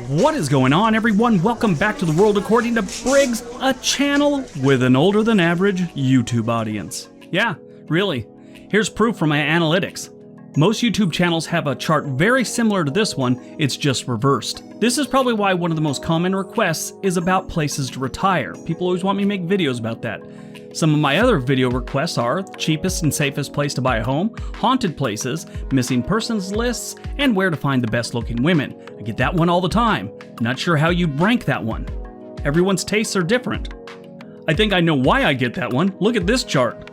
What is going on, everyone? Welcome back to the world according to Briggs, a channel with an older than average YouTube audience. Yeah, really. Here's proof from my analytics. Most YouTube channels have a chart very similar to this one, it's just reversed. This is probably why one of the most common requests is about places to retire. People always want me to make videos about that. Some of my other video requests are cheapest and safest place to buy a home, haunted places, missing persons lists, and where to find the best looking women. I get that one all the time. Not sure how you'd rank that one. Everyone's tastes are different. I think I know why I get that one. Look at this chart.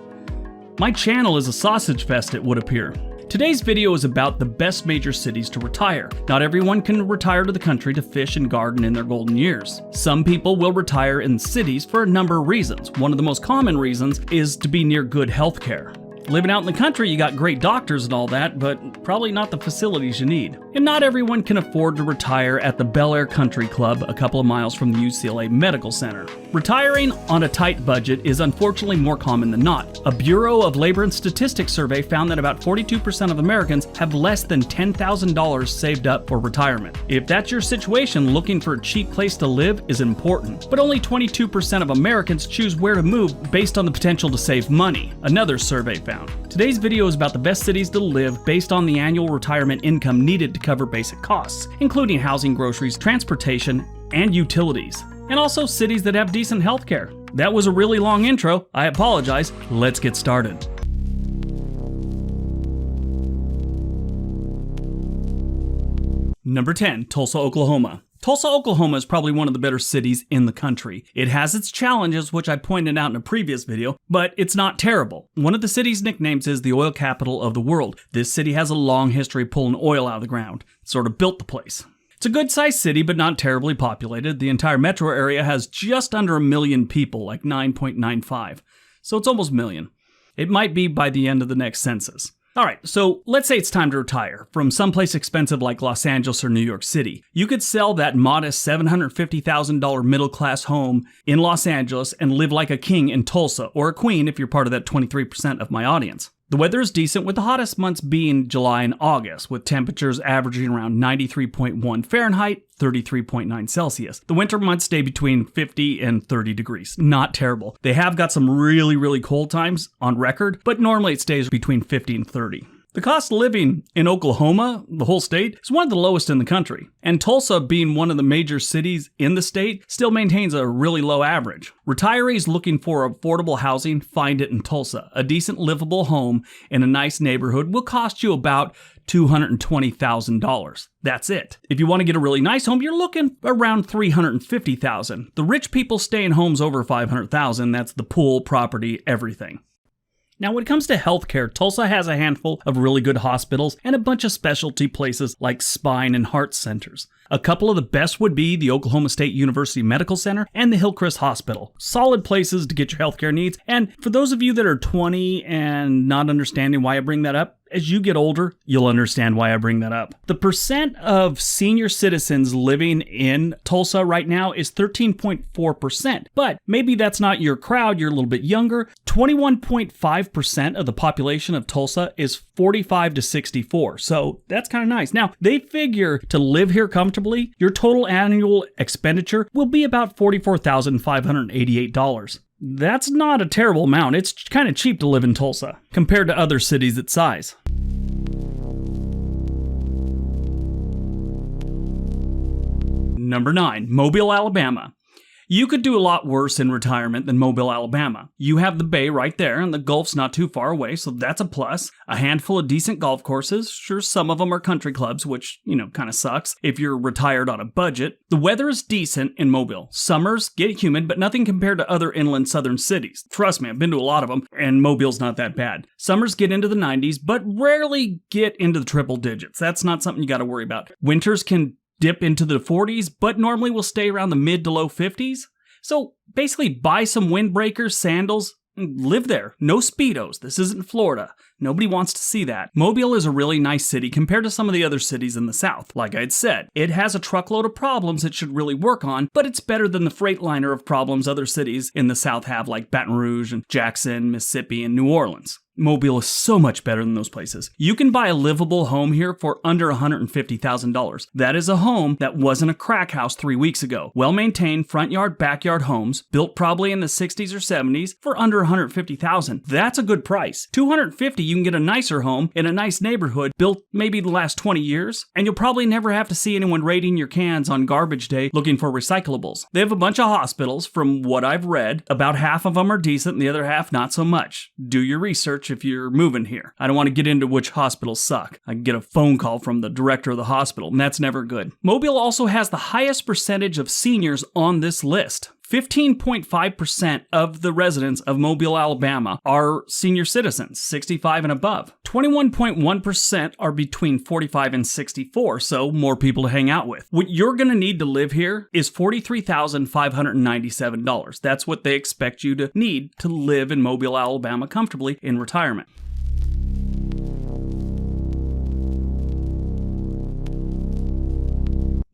My channel is a sausage fest, it would appear. Today's video is about the best major cities to retire. Not everyone can retire to the country to fish and garden in their golden years. Some people will retire in cities for a number of reasons. One of the most common reasons is to be near good health care. Living out in the country, you got great doctors and all that, but probably not the facilities you need. And not everyone can afford to retire at the Bel Air Country Club a couple of miles from the UCLA Medical Center. Retiring on a tight budget is unfortunately more common than not. A Bureau of Labor and Statistics survey found that about 42% of Americans have less than $10,000 saved up for retirement. If that's your situation, looking for a cheap place to live is important. But only 22% of Americans choose where to move based on the potential to save money, another survey found. Today's video is about the best cities to live based on the annual retirement income needed to cover basic costs, including housing, groceries, transportation, and utilities. And also cities that have decent healthcare. That was a really long intro. I apologize. Let's get started. Number 10, Tulsa, Oklahoma. Tulsa, Oklahoma is probably one of the better cities in the country. It has its challenges, which I pointed out in a previous video, but it's not terrible. One of the city's nicknames is the oil capital of the world. This city has a long history of pulling oil out of the ground. It sort of built the place. It's a good-sized city, but not terribly populated. The entire metro area has just under 1 million people, like 9.95. So it's almost a million. It might be by the end of the next census. All right, so let's say it's time to retire from someplace expensive like Los Angeles or New York City. You could sell that modest $750,000 middle-class home in Los Angeles and live like a king in Tulsa, or a queen if you're part of that 23% of my audience. The weather is decent, with the hottest months being July and August, with temperatures averaging around 93.1 Fahrenheit, 33.9 Celsius. The winter months stay between 50 and 30 degrees. Not terrible. They have got some really cold times on record, but normally it stays between 50 and 30. The cost of living in Oklahoma, the whole state, is one of the lowest in the country. And Tulsa, being one of the major cities in the state, still maintains a really low average. Retirees looking for affordable housing find it in Tulsa. A decent livable home in a nice neighborhood will cost you about $220,000. That's it. If you want to get a really nice home, you're looking around $350,000. The rich people stay in homes over $500,000. That's the pool, property, everything. Now, when it comes to healthcare, Tulsa has a handful of really good hospitals and a bunch of specialty places like spine and heart centers. A couple of the best would be the Oklahoma State University Medical Center and the Hillcrest Hospital. Solid places to get your healthcare needs. And for those of you that are 20 and not understanding why I bring that up, as you get older, you'll understand why I bring that up. The percent of senior citizens living in Tulsa right now is 13.4%. But maybe that's not your crowd, you're a little bit younger. 21.5% of the population of Tulsa is 45 to 64. So that's kind of nice. Now, they figure to live here comfortably, your total annual expenditure will be about $44,588. That's not a terrible amount. It's kind of cheap to live in Tulsa compared to other cities its size. Number 9, Mobile, Alabama. You could do a lot worse in retirement than Mobile, Alabama. You have the bay right there, and the Gulf's not too far away, so that's a plus. A handful of decent golf courses. Sure, some of them are country clubs, which, kind of sucks if you're retired on a budget. The weather is decent in Mobile. Summers get humid, but nothing compared to other inland southern cities. Trust me, I've been to a lot of them, and Mobile's not that bad. Summers get into the 90s, but rarely get into the triple digits. That's not something you got to worry about. Winters can dip into the 40s, but normally will stay around the mid to low 50s. So basically buy some windbreakers, sandals, and live there. No Speedos. This isn't Florida. Nobody wants to see that. Mobile is a really nice city compared to some of the other cities in the South. Like I'd said, it has a truckload of problems it should really work on, but it's better than the freightliner of problems other cities in the South have, like Baton Rouge and Jackson, Mississippi, and New Orleans. Mobile is so much better than those places. You can buy a livable home here for under $150,000. That is a home that wasn't a crack house 3 weeks ago. Well-maintained front yard, backyard homes, built probably in the 60s or 70s for under $150,000. That's a good price. $250,000, you can get a nicer home in a nice neighborhood built maybe the last 20 years, and you'll probably never have to see anyone raiding your cans on garbage day looking for recyclables. They have a bunch of hospitals, from what I've read. About half of them are decent and the other half not so much. Do your research if you're moving here. I don't want to get into which hospitals suck. I can get a phone call from the director of the hospital, and that's never good. Mobile also has the highest percentage of seniors on this list. 15.5% of the residents of Mobile, Alabama are senior citizens, 65 and above. 21.1% are between 45 and 64, so more people to hang out with. What you're going to need to live here is $43,597. That's what they expect you to need to live in Mobile, Alabama comfortably in retirement.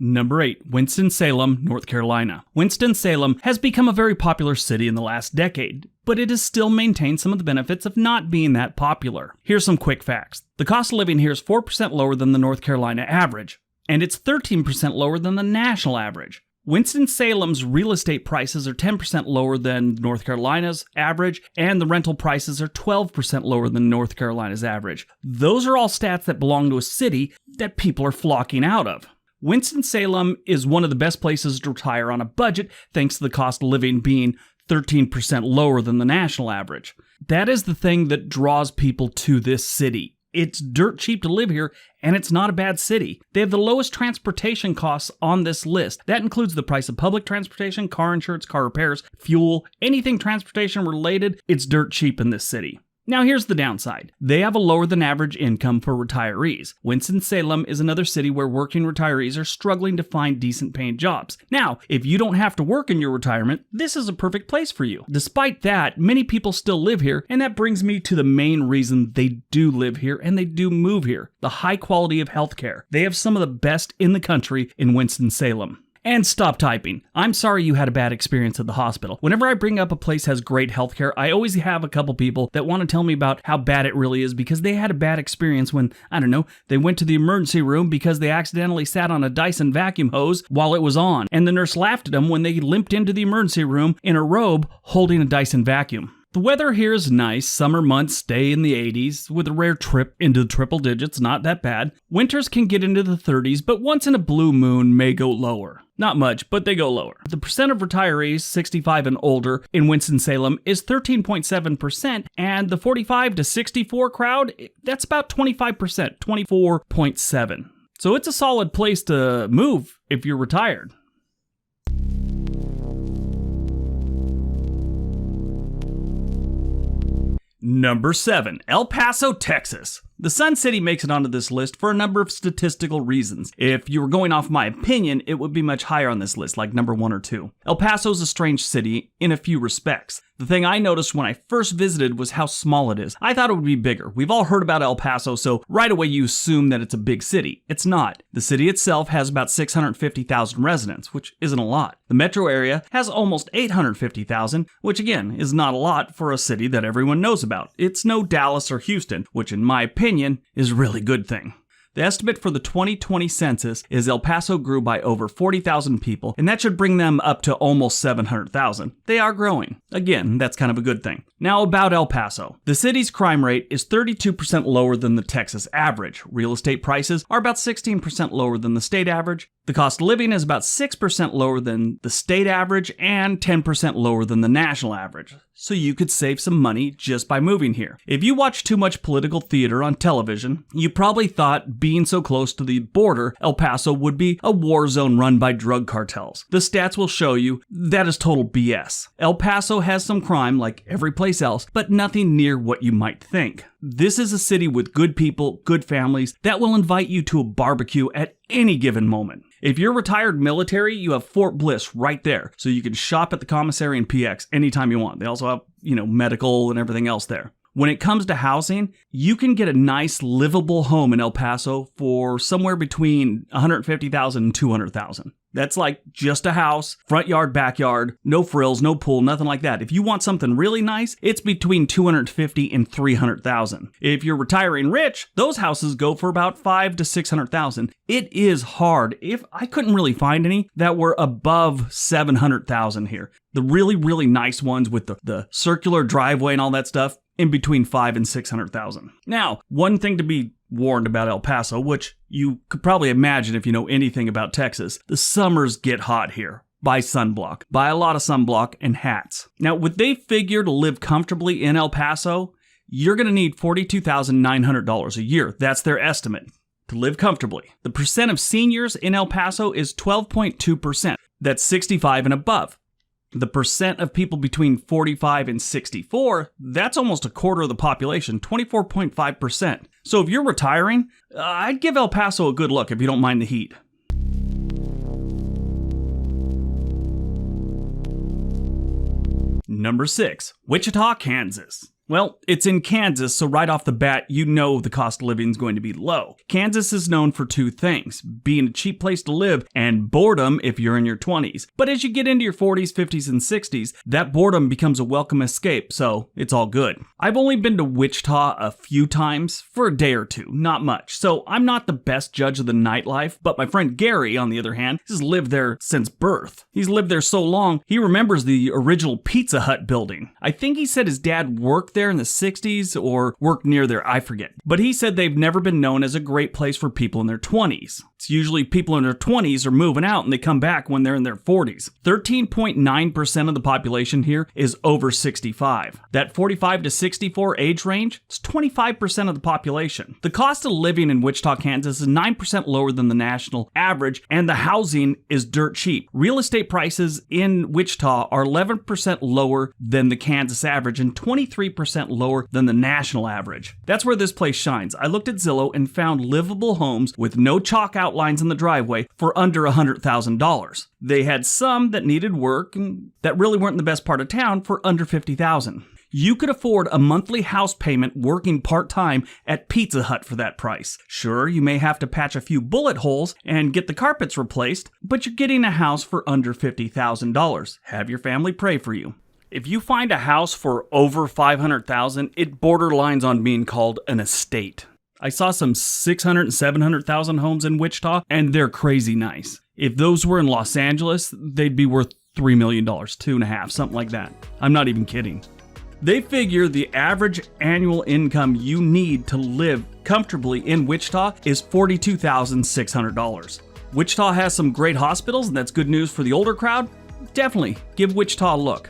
Number 8, Winston-Salem, North Carolina. Winston-Salem has become a very popular city in the last decade, but it has still maintained some of the benefits of not being that popular. Here's some quick facts. The cost of living here is 4% lower than the North Carolina average, and it's 13% lower than the national average. Winston-Salem's real estate prices are 10% lower than North Carolina's average, and the rental prices are 12% lower than North Carolina's average. Those are all stats that belong to a city that people are flocking out of. Winston-Salem is one of the best places to retire on a budget, thanks to the cost of living being 13% lower than the national average. That is the thing that draws people to this city. It's dirt cheap to live here, and it's not a bad city. They have the lowest transportation costs on this list. That includes the price of public transportation, car insurance, car repairs, fuel, anything transportation related. It's dirt cheap in this city. Now here's the downside. They have a lower than average income for retirees. Winston-Salem is another city where working retirees are struggling to find decent paying jobs. Now, if you don't have to work in your retirement, this is a perfect place for you. Despite that, many people still live here, and that brings me to the main reason they do live here and they do move here: the high quality of healthcare. They have some of the best in the country in Winston-Salem. And stop typing. I'm sorry you had a bad experience at the hospital. Whenever I bring up a place has great healthcare, I always have a couple people that want to tell me about how bad it really is because they had a bad experience when, I don't know, they went to the emergency room because they accidentally sat on a Dyson vacuum hose while it was on, and the nurse laughed at them when they limped into the emergency room in a robe holding a Dyson vacuum. The weather here is nice. Summer months stay in the 80s, with a rare trip into the triple digits, not that bad. Winters can get into the 30s, but once in a blue moon may go lower. Not much, but they go lower. The percent of retirees 65 and older in Winston-Salem is 13.7%, and the 45 to 64 crowd, that's about 25%, 24.7%. So it's a solid place to move if you're retired. Number 7, El Paso, Texas. The Sun City makes it onto this list for a number of statistical reasons. If you were going off my opinion, it would be much higher on this list, like number 1 or 2. El Paso is a strange city in a few respects. The thing I noticed when I first visited was how small it is. I thought it would be bigger. We've all heard about El Paso, so right away you assume that it's a big city. It's not. The city itself has about 650,000 residents, which isn't a lot. The metro area has almost 850,000, which again is not a lot for a city that everyone knows about. It's no Dallas or Houston, which in my opinion is a really good thing. The estimate for the 2020 census is El Paso grew by over 40,000 people, and that should bring them up to almost 700,000. They are growing. Again, that's kind of a good thing. Now about El Paso. The city's crime rate is 32% lower than the Texas average. Real estate prices are about 16% lower than the state average. The cost of living is about 6% lower than the state average and 10% lower than the national average. So you could save some money just by moving here. If you watch too much political theater on television, you probably thought being so close to the border, El Paso would be a war zone run by drug cartels. The stats will show you that is total BS. El Paso has some crime like every place else, but nothing near what you might think. This is a city with good people, good families that will invite you to a barbecue at any given moment. If you're retired military, you have Fort Bliss right there, so you can shop at the commissary and PX anytime you want. They also have, medical and everything else there. When it comes to housing, you can get a nice livable home in El Paso for somewhere between $150,000 and $200,000. That's like just a house, front yard, backyard, no frills, no pool, nothing like that. If you want something really nice, it's between $250,000 and $300,000. If you're retiring rich, those houses go for about $500,000 to $600,000. It is hard. If I couldn't really find any that were above $700,000 here. The really, really nice ones with the circular driveway and all that stuff, in between $500,000 and $600,000. Now, one thing to be warned about El Paso, which you could probably imagine if you know anything about Texas, the summers get hot here. Buy sunblock. Buy a lot of sunblock and hats. Now, what they figure to live comfortably in El Paso, you're going to need $42,900 a year. That's their estimate to live comfortably. The percent of seniors in El Paso is 12.2%. That's 65 and above. The percent of people between 45 and 64, that's almost a quarter of the population, 24.5%. So if you're retiring, I'd give El Paso a good look if you don't mind the heat. Number 6, Wichita, Kansas. Well, it's in Kansas, so right off the bat, you know the cost of living is going to be low. Kansas is known for two things, being a cheap place to live and boredom if you're in your 20s. But as you get into your 40s, 50s, and 60s, that boredom becomes a welcome escape, so it's all good. I've only been to Wichita a few times for a day or two, not much, so I'm not the best judge of the nightlife, but my friend Gary, on the other hand, has lived there since birth. He's lived there so long, he remembers the original Pizza Hut building. I think he said his dad worked there in the 60s or worked near there, I forget. But he said they've never been known as a great place for people in their 20s. It's usually people in their 20s are moving out and they come back when they're in their 40s. 13.9% of the population here is over 65. That 45 to 64 age range, it's 25% of the population. The cost of living in Wichita, Kansas is 9% lower than the national average, and the housing is dirt cheap. Real estate prices in Wichita are 11% lower than the Kansas average and 23% lower than the national average. That's where this place shines. I looked at Zillow and found livable homes with no chalk outlines in the driveway for under $100,000. They had some that needed work and that really weren't in the best part of town for under $50,000. You could afford a monthly house payment working part-time at Pizza Hut for that price. Sure, you may have to patch a few bullet holes and get the carpets replaced, but you're getting a house for under $50,000. Have your family pray for you. If you find a house for over $500,000, it borderlines on being called an estate. I saw some $600,000 and $700,000 homes in Wichita, and they're crazy nice. If those were in Los Angeles, they'd be worth $3 million, 2.5, something like that. I'm not even kidding. They figure the average annual income you need to live comfortably in Wichita is $42,600. Wichita has some great hospitals, and that's good news for the older crowd. Definitely give Wichita a look.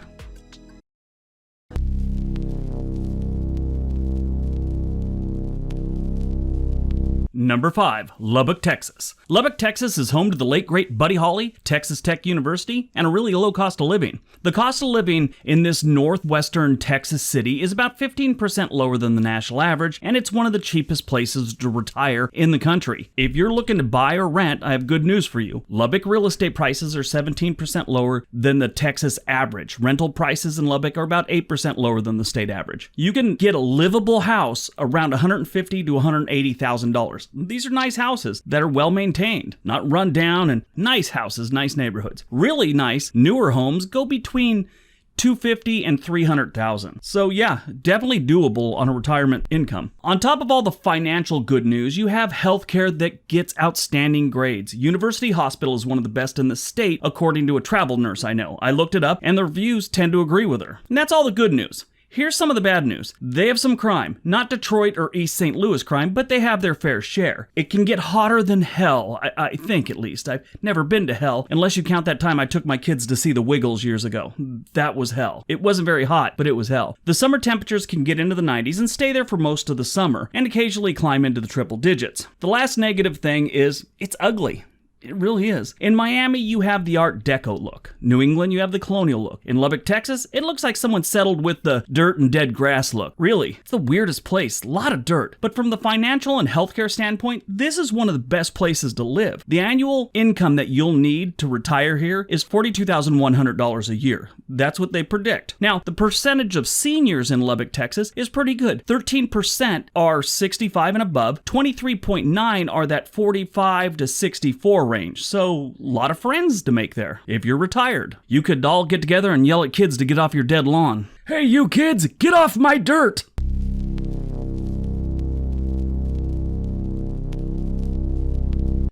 Number 5, Lubbock, Texas. Lubbock, Texas is home to the late great Buddy Holly, Texas Tech University, and a really low cost of living. The cost of living in this northwestern Texas city is about 15% lower than the national average, and it's one of the cheapest places to retire in the country. If you're looking to buy or rent, I have good news for you. Lubbock real estate prices are 17% lower than the Texas average. Rental prices in Lubbock are about 8% lower than the state average. You can get a livable house around $150,000 to $180,000. These are nice houses that are well maintained, not run down, and nice houses, nice neighborhoods. Really nice, newer homes go between $250,000 and $300,000. So yeah, definitely doable on a retirement income. On top of all the financial good news, you have healthcare that gets outstanding grades. University Hospital is one of the best in the state, according to a travel nurse I know. I looked it up, and the reviews tend to agree with her. And that's all the good news. Here's some of the bad news. They have some crime. Not Detroit or East St. Louis crime, but they have their fair share. It can get hotter than hell, I think at least. I've never been to hell, unless you count that time I took my kids to see the Wiggles years ago. That was hell. It wasn't very hot, but it was hell. The summer temperatures can get into the 90s and stay there for most of the summer, and occasionally climb into the triple digits. The last negative thing is, it's ugly. It really is. In Miami, you have the Art Deco look. New England, you have the colonial look. In Lubbock, Texas, it looks like someone settled with the dirt and dead grass look. Really, it's the weirdest place. A lot of dirt. But from the financial and healthcare standpoint, this is one of the best places to live. The annual income that you'll need to retire here is $42,100 a year. That's what they predict. Now, the percentage of seniors in Lubbock, Texas is pretty good. 13% are 65 and above. 23.9 are that 45 to 64 range. So, a lot of friends to make there. If you're retired, you could all get together and yell at kids to get off your dead lawn. Hey, you kids, get off my dirt!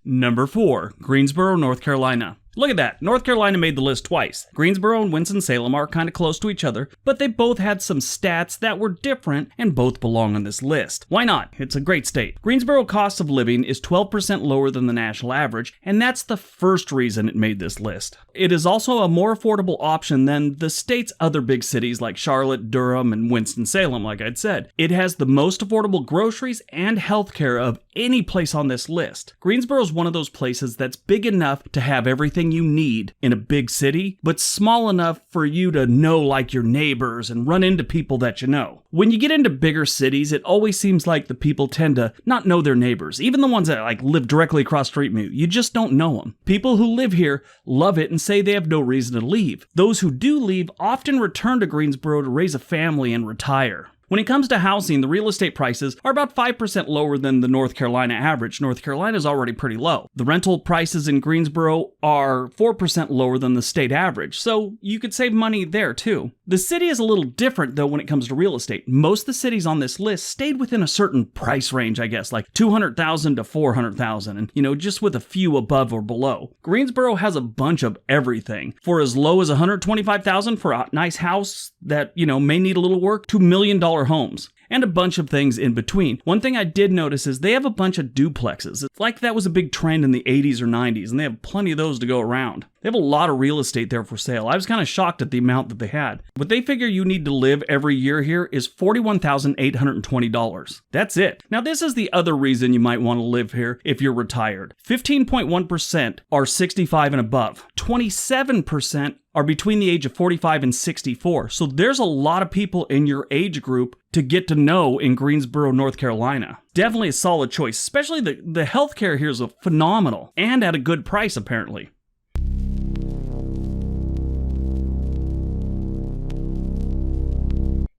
Number 4, Greensboro, North Carolina. Look at that. North Carolina made the list twice. Greensboro and Winston-Salem are kind of close to each other, but they both had some stats that were different and both belong on this list. Why not? It's a great state. Greensboro cost of living is 12% lower than the national average, and that's the first reason it made this list. It is also a more affordable option than the state's other big cities like Charlotte, Durham, and Winston-Salem, like I'd said. It has the most affordable groceries and healthcare of any place on this list. Greensboro is one of those places that's big enough to have everything you need in a big city, but small enough for you to know like your neighbors and run into people that you know. When you get into bigger cities, it always seems like the people tend to not know their neighbors, even the ones that like live directly across the street from you. You just don't know them. People who live here love it and say they have no reason to leave. Those who do leave often return to Greensboro to raise a family and retire. When it comes to housing, the real estate prices are about 5% lower than the North Carolina average. North Carolina is already pretty low. The rental prices in Greensboro are 4% lower than the state average, so you could save money there too. The city is a little different though when it comes to real estate. Most of the cities on this list stayed within a certain price range, I guess, like $200,000 to $400,000, and just with a few above or below. Greensboro has a bunch of everything. For as low as $125,000 for a nice house that, may need a little work, to $1 million homes, and a bunch of things in between. One thing I did notice is they have a bunch of duplexes. It's like that was a big trend in the 80s or 90s, and they have plenty of those to go around. They have a lot of real estate there for sale. I was kind of shocked at the amount that they had. What they figure you need to live every year here is $41,820. That's it. Now, this is the other reason you might want to live here if you're retired. 15.1% are 65 and above. 27% are between the age of 45 and 64. So there's a lot of people in your age group to get to know in Greensboro, North Carolina. Definitely a solid choice, especially the healthcare here is phenomenal and at a good price apparently.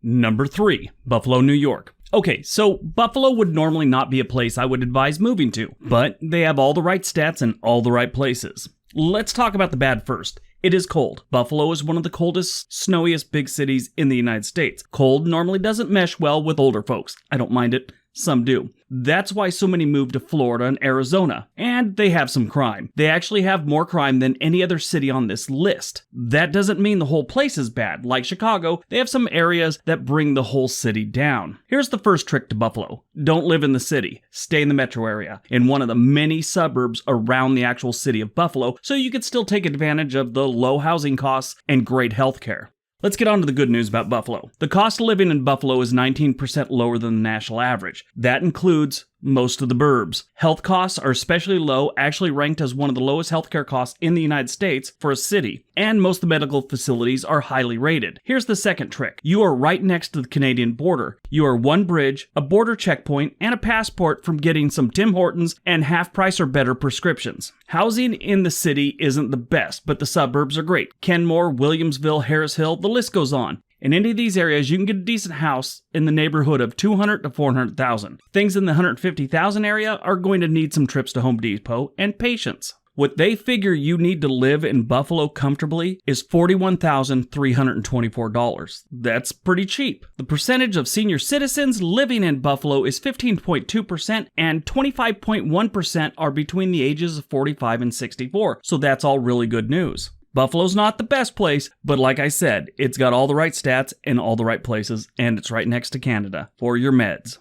Number 3, Buffalo, New York. Okay, so Buffalo would normally not be a place I would advise moving to, but they have all the right stats in all the right places. Let's talk about the bad first. It is cold. Buffalo is one of the coldest, snowiest big cities in the United States. Cold normally doesn't mesh well with older folks. I don't mind it. Some do. That's why so many move to Florida and Arizona. And they have some crime. They actually have more crime than any other city on this list. That doesn't mean the whole place is bad. Like Chicago, they have some areas that bring the whole city down. Here's the first trick to Buffalo. Don't live in the city. Stay in the metro area, in one of the many suburbs around the actual city of Buffalo, so you could still take advantage of the low housing costs and great health care. Let's get on to the good news about Buffalo. The cost of living in Buffalo is 19% lower than the national average. That includes most of the burbs. Health costs are especially low, actually ranked as one of the lowest healthcare costs in the United States for a city, and most of the medical facilities are highly rated. Here's the second trick. You are right next to the Canadian border. You are one bridge, a border checkpoint, and a passport from getting some Tim Hortons and half price or better prescriptions. Housing in the city isn't the best, but the suburbs are great. Kenmore, Williamsville, Harris Hill, the list goes on. In any of these areas, you can get a decent house in the neighborhood of $200,000 to $400,000. Things in the $150,000 area are going to need some trips to Home Depot and patience. What they figure you need to live in Buffalo comfortably is $41,324. That's pretty cheap. The percentage of senior citizens living in Buffalo is 15.2%, and 25.1% are between the ages of 45 and 64. So that's all really good news. Buffalo's not the best place, but like I said, it's got all the right stats in all the right places, and it's right next to Canada for your meds.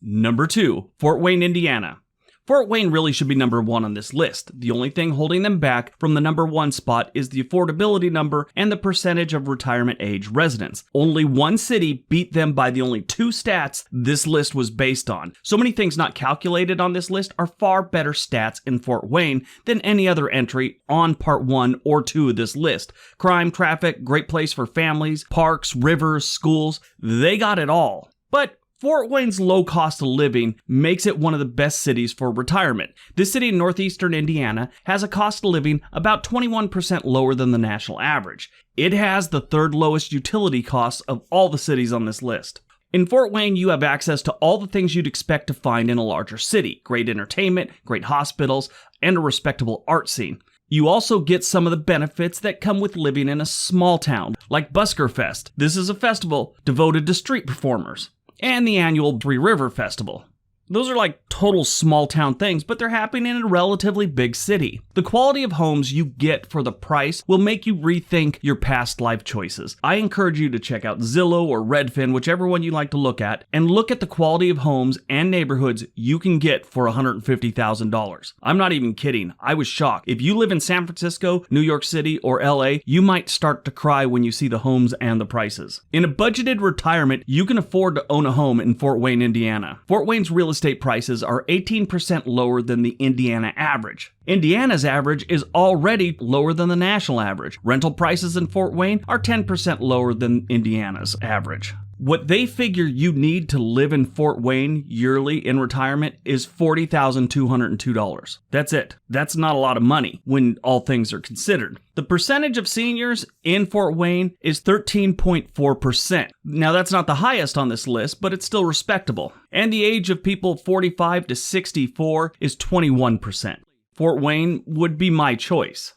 Number 2, Fort Wayne, Indiana. Fort Wayne really should be number 1 on this list. The only thing holding them back from the number 1 spot is the affordability number and the percentage of retirement age residents. Only one city beat them by the only 2 stats this list was based on. So many things not calculated on this list are far better stats in Fort Wayne than any other entry on part 1 or 2 of this list. Crime, traffic, great place for families, parks, rivers, schools, they got it all. But Fort Wayne's low cost of living makes it one of the best cities for retirement. This city in northeastern Indiana has a cost of living about 21% lower than the national average. It has the 3rd lowest utility costs of all the cities on this list. In Fort Wayne, you have access to all the things you'd expect to find in a larger city. Great entertainment, great hospitals, and a respectable art scene. You also get some of the benefits that come with living in a small town, like Busker Fest. This is a festival devoted to street performers. And the annual Three River Festival. Those are like total small town things, but they're happening in a relatively big city. The quality of homes you get for the price will make you rethink your past life choices. I encourage you to check out Zillow or Redfin, whichever one you like to look at, and look at the quality of homes and neighborhoods you can get for $150,000. I'm not even kidding. I was shocked. If you live in San Francisco, New York City, or LA, you might start to cry when you see the homes and the prices. In a budgeted retirement, you can afford to own a home in Fort Wayne, Indiana. Fort Wayne's real estate prices are 18% lower than the Indiana average. Indiana's average is already lower than the national average. Rental prices in Fort Wayne are 10% lower than Indiana's average. What they figure you need to live in Fort Wayne yearly in retirement is $40,202. That's it. That's not a lot of money when all things are considered. The percentage of seniors in Fort Wayne is 13.4%. Now that's not the highest on this list, but it's still respectable. And the age of people 45 to 64 is 21%. Fort Wayne would be my choice.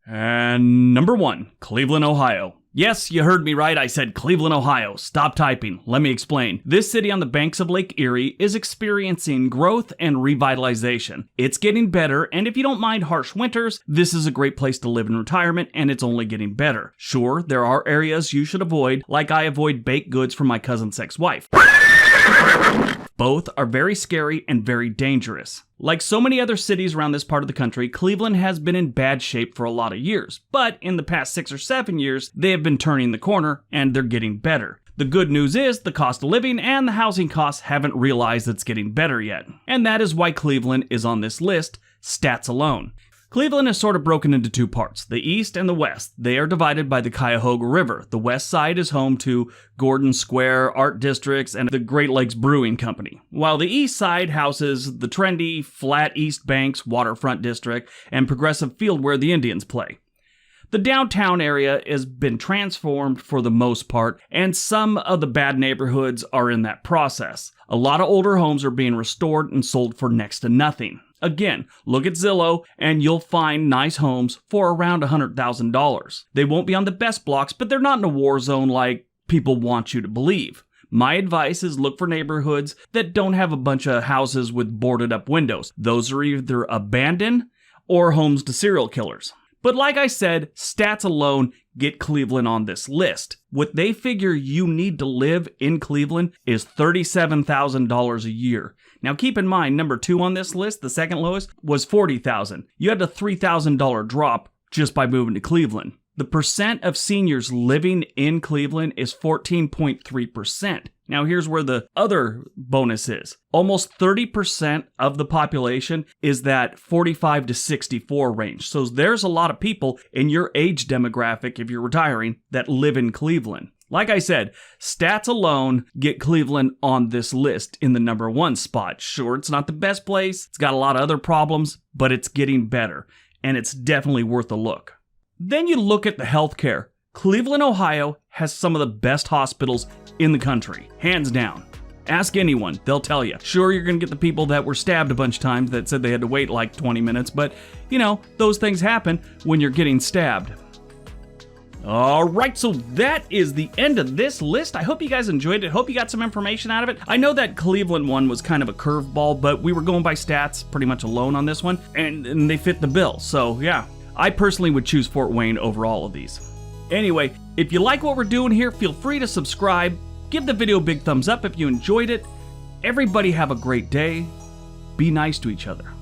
And number 1, Cleveland, Ohio. Yes, you heard me right. I said Cleveland, Ohio. Stop typing. Let me explain. This city on the banks of Lake Erie is experiencing growth and revitalization. It's getting better, and if you don't mind harsh winters, this is a great place to live in retirement, and it's only getting better. Sure, there are areas you should avoid, like I avoid baked goods from my cousin's ex-wife. Both are very scary and very dangerous. Like so many other cities around this part of the country, Cleveland has been in bad shape for a lot of years, but in the past 6 or 7 years, they have been turning the corner and they're getting better. The good news is the cost of living and the housing costs haven't realized it's getting better yet. And that is why Cleveland is on this list, stats alone. Cleveland is sort of broken into 2 parts, the east and the west. They are divided by the Cuyahoga River. The west side is home to Gordon Square, Art Districts, and the Great Lakes Brewing Company, while the east side houses the trendy, flat East Banks Waterfront District and Progressive Field where the Indians play. The downtown area has been transformed for the most part, and some of the bad neighborhoods are in that process. A lot of older homes are being restored and sold for next to nothing. Again, look at Zillow and you'll find nice homes for around $100,000. They won't be on the best blocks, but they're not in a war zone like people want you to believe. My advice is look for neighborhoods that don't have a bunch of houses with boarded up windows. Those are either abandoned or homes to serial killers. But like I said, stats alone get Cleveland on this list. What they figure you need to live in Cleveland is $37,000 a year. Now keep in mind, number 2 on this list, the second lowest, was $40,000. You had a $3,000 drop just by moving to Cleveland. The percent of seniors living in Cleveland is 14.3%. Now here's where the other bonus is. Almost 30% of the population is that 45 to 64 range. So there's a lot of people in your age demographic, if you're retiring, that live in Cleveland. Like I said, stats alone get Cleveland on this list in the number 1 spot. Sure, it's not the best place. It's got a lot of other problems, but it's getting better. And it's definitely worth a look. Then you look at the healthcare. Cleveland, Ohio has some of the best hospitals in the country, hands down. Ask anyone, they'll tell you. Sure, you're going to get the people that were stabbed a bunch of times that said they had to wait like 20 minutes, but, you know, those things happen when you're getting stabbed. Alright, so that is the end of this list. I hope you guys enjoyed it. Hope you got some information out of it. I know that Cleveland one was kind of a curveball, but we were going by stats pretty much alone on this one, and they fit the bill. So, yeah, I personally would choose Fort Wayne over all of these. Anyway, if you like what we're doing here, feel free to subscribe. Give the video a big thumbs up if you enjoyed it. Everybody have a great day. Be nice to each other.